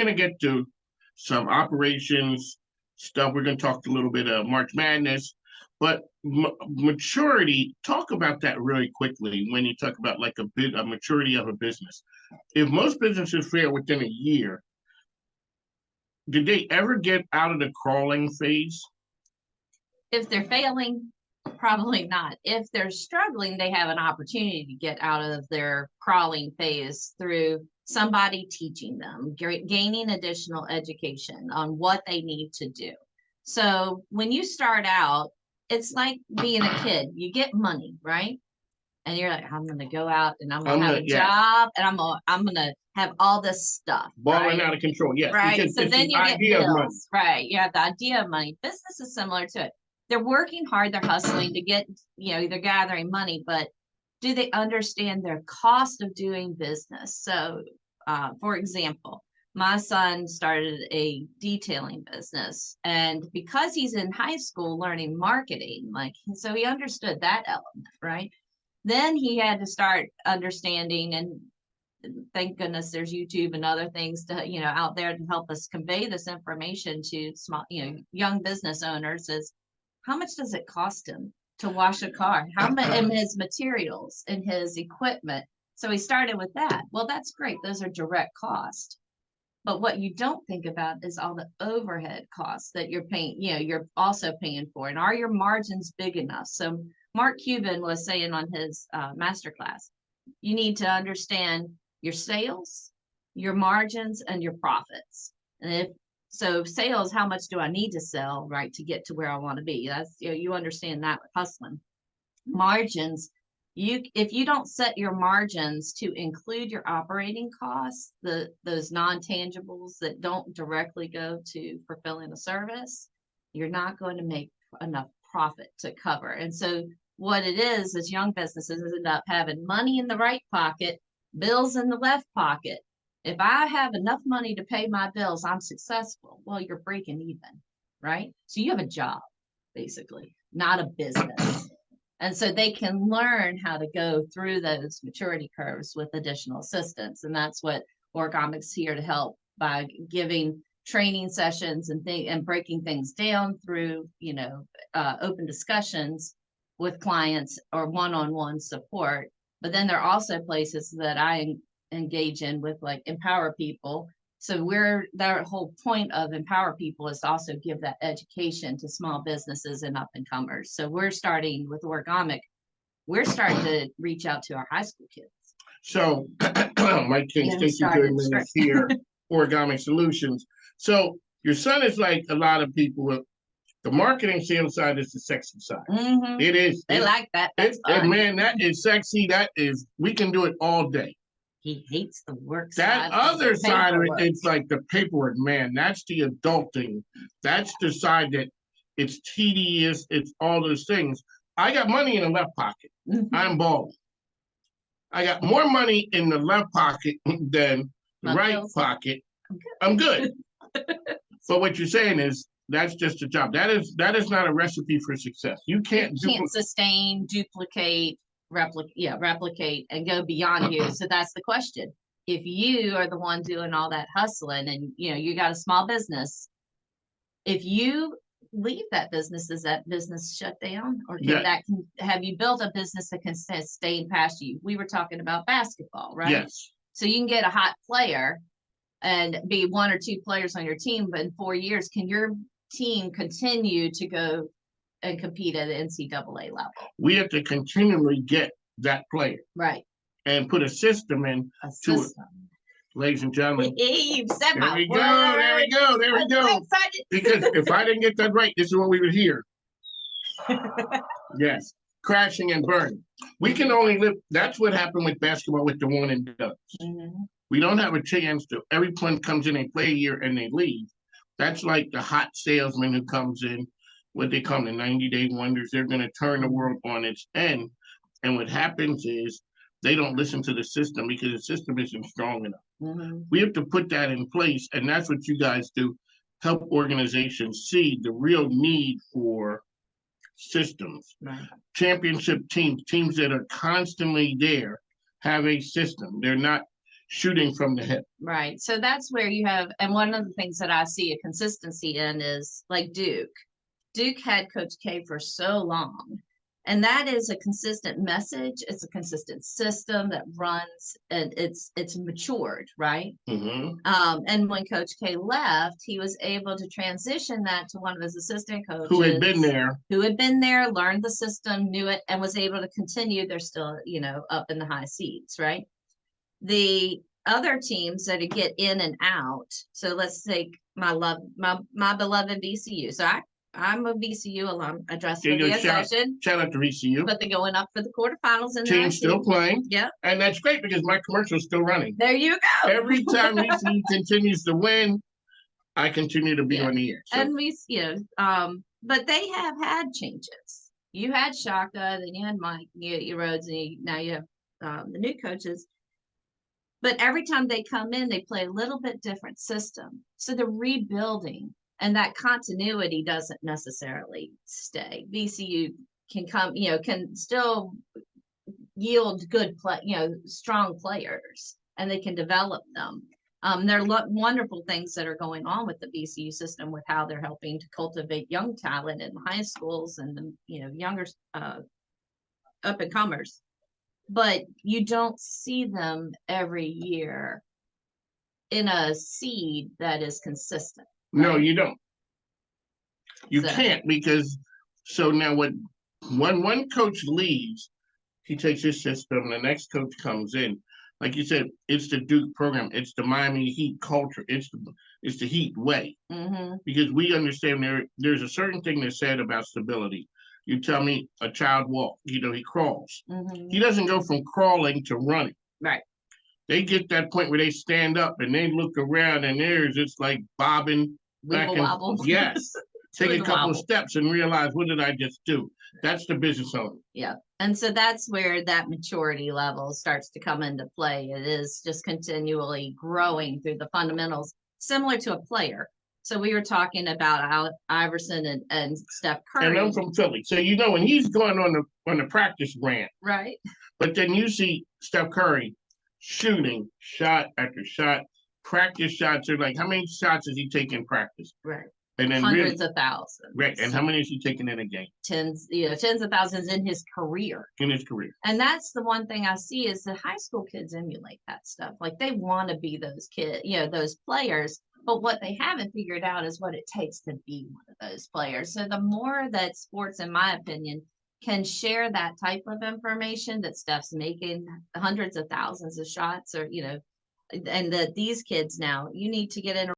going to get to some operations stuff. We're going to talk a little bit of March Madness, but maturity, talk about that really quickly when you talk about like a maturity of a business. If most businesses fail within a year, did they ever get out of the crawling phase? If they're failing, probably not. If they're struggling, they have an opportunity to get out of their crawling phase through somebody teaching them, gaining additional education on what they need to do. So when you start out, it's like being a kid. You get money, right? And you're like, I'm going to go out and I'm going to have a job and I'm going to have all this stuff. Balling out of control, yes. Right. So then you get bills, right? You have the idea of money. Business is similar to it. They're working hard, they're hustling to get, they're gathering money, but do they understand their cost of doing business? So, for example, my son started a detailing business, and because he's in high school learning marketing, so he understood that element, right? Then he had to start understanding, and thank goodness there's YouTube and other things to, out there to help us convey this information to small, young business owners is, how much does it cost him to wash a car? How much in his materials and his equipment? So he started with that. Well, that's great. Those are direct costs. But what you don't think about is all the overhead costs that you're paying, you're also paying for. And are your margins big enough? So Mark Cuban was saying on his masterclass, you need to understand your sales, your margins, and your profits. And so sales, how much do I need to sell, right, to get to where I want to be? That's, you understand that with hustling. Margins, if you don't set your margins to include your operating costs, those non-tangibles that don't directly go to fulfilling a service, you're not going to make enough profit to cover. And so what it is young businesses end up having money in the right pocket, bills in the left pocket. If I have enough money to pay my bills, I'm successful. Well, you're breaking even, right? So you have a job, basically, not a business. And so they can learn how to go through those maturity curves with additional assistance. And that's what Orgomic's here to help by giving training sessions and breaking things down through, open discussions with clients or one-on-one support. But then there are also places that I engage in with like Empower People. So their whole point of Empower People is to also give that education to small businesses and up and comers. So we're starting with Orgomic. We're starting to reach out to our high school kids. So Mike King, Stacie is here, Orgomic Solutions. So your son is like a lot of people. The marketing sales side is the sexy side. Mm-hmm. It is. They like that. Man, that is sexy. We can do it all day. He hates the work side. That other side of it, it's like the paperwork, man. That's the adulting. That's the side that it's tedious. It's all those things. I got money in the left pocket. Mm-hmm. I'm balling. I got more money in the left pocket than the right pocket. I'm good. So what you're saying is, that's just a job. That is not a recipe for success. You can't sustain, duplicate, replicate, and go beyond you. So that's the question. If you are the one doing all that hustling, and you got a small business, if you leave that business, does that business shut down, or have you built a business that can sustain past you? We were talking about basketball, right? Yes. So you can get a hot player and be one or two players on your team, but in 4 years, can your team continue to go and compete at the NCAA level? We have to continually get that player, right, and put a system in to it. Ladies and gentlemen, you've said there we go. Because if I didn't get that right, this is what we would hear. Yes, crashing and burning. We can only live. That's what happened with basketball with the one and done. Mm-hmm. We don't have a chance to. Everyone comes in, they play a year, and they leave. That's like the hot salesman who comes in, what they call the 90-day wonders. They're going to turn the world on its end. And what happens is they don't listen to the system because the system isn't strong enough. Mm-hmm. We have to put that in place. And that's what you guys do. Help organizations see the real need for systems. Right. Championship teams that are constantly there, have a system. They're not shooting from the hip. Right. So that's where you have, and one of the things that I see a consistency in is like Duke. Duke had Coach K for so long. And that is a consistent message. It's a consistent system that runs, and it's matured, right? Mm-hmm. And when Coach K left, he was able to transition that to one of his assistant coaches Who had been there, learned the system, knew it, and was able to continue. They're still, up in the high seats, right? The other teams that get in and out. So let's take my beloved VCU. So I'm a VCU alum. I dress for the session. Shout out to VCU. But they're going up for the quarterfinals in Team's still playing. Yeah. And that's great because my commercial's still running. There you go. Every time VCU continues to win, I continue to be on the air. So. And but they have had changes. You had Shaka, then you had Mike, you Rhodes, and now you have the new coaches. But every time they come in, they play a little bit different system. So the rebuilding and that continuity doesn't necessarily stay. VCU can come, can still yield good play, strong players, and they can develop them. There are wonderful things that are going on with the VCU system with how they're helping to cultivate young talent in high schools and the, younger up and comers. But you don't see them every year in a seed that is consistent. Right? No, you don't. You can't, because so now when one coach leaves, he takes his system, the next coach comes in. Like you said, it's the Duke program, it's the Miami Heat culture, it's the Heat way. Mm-hmm. Because we understand there's a certain thing that's said about stability. You tell me a child walks, he crawls. Mm-hmm. He doesn't go from crawling to running. Right. They get that point where they stand up and they look around and there's just like bobbing back and wobble. Yes. Take a couple of steps and realize, what did I just do? That's the business owner. Yeah. And so that's where that maturity level starts to come into play. It is just continually growing through the fundamentals, similar to a player. So we were talking about Iverson and Steph Curry. And I'm from Philly. So when he's going on the practice rant. Right. But then you see Steph Curry shooting shot after shot. Practice shots are like, how many shots does he take in practice? Right. And then hundreds of thousands. Right. And how many is he taking in a game? Tens of thousands in his career. And that's the one thing I see is the high school kids emulate that stuff. Like they want to be those kids, those players. But what they haven't figured out is what it takes to be one of those players. So the more that sports, in my opinion, can share that type of information that Steph's making hundreds of thousands of shots or, and that these kids now, you need to get in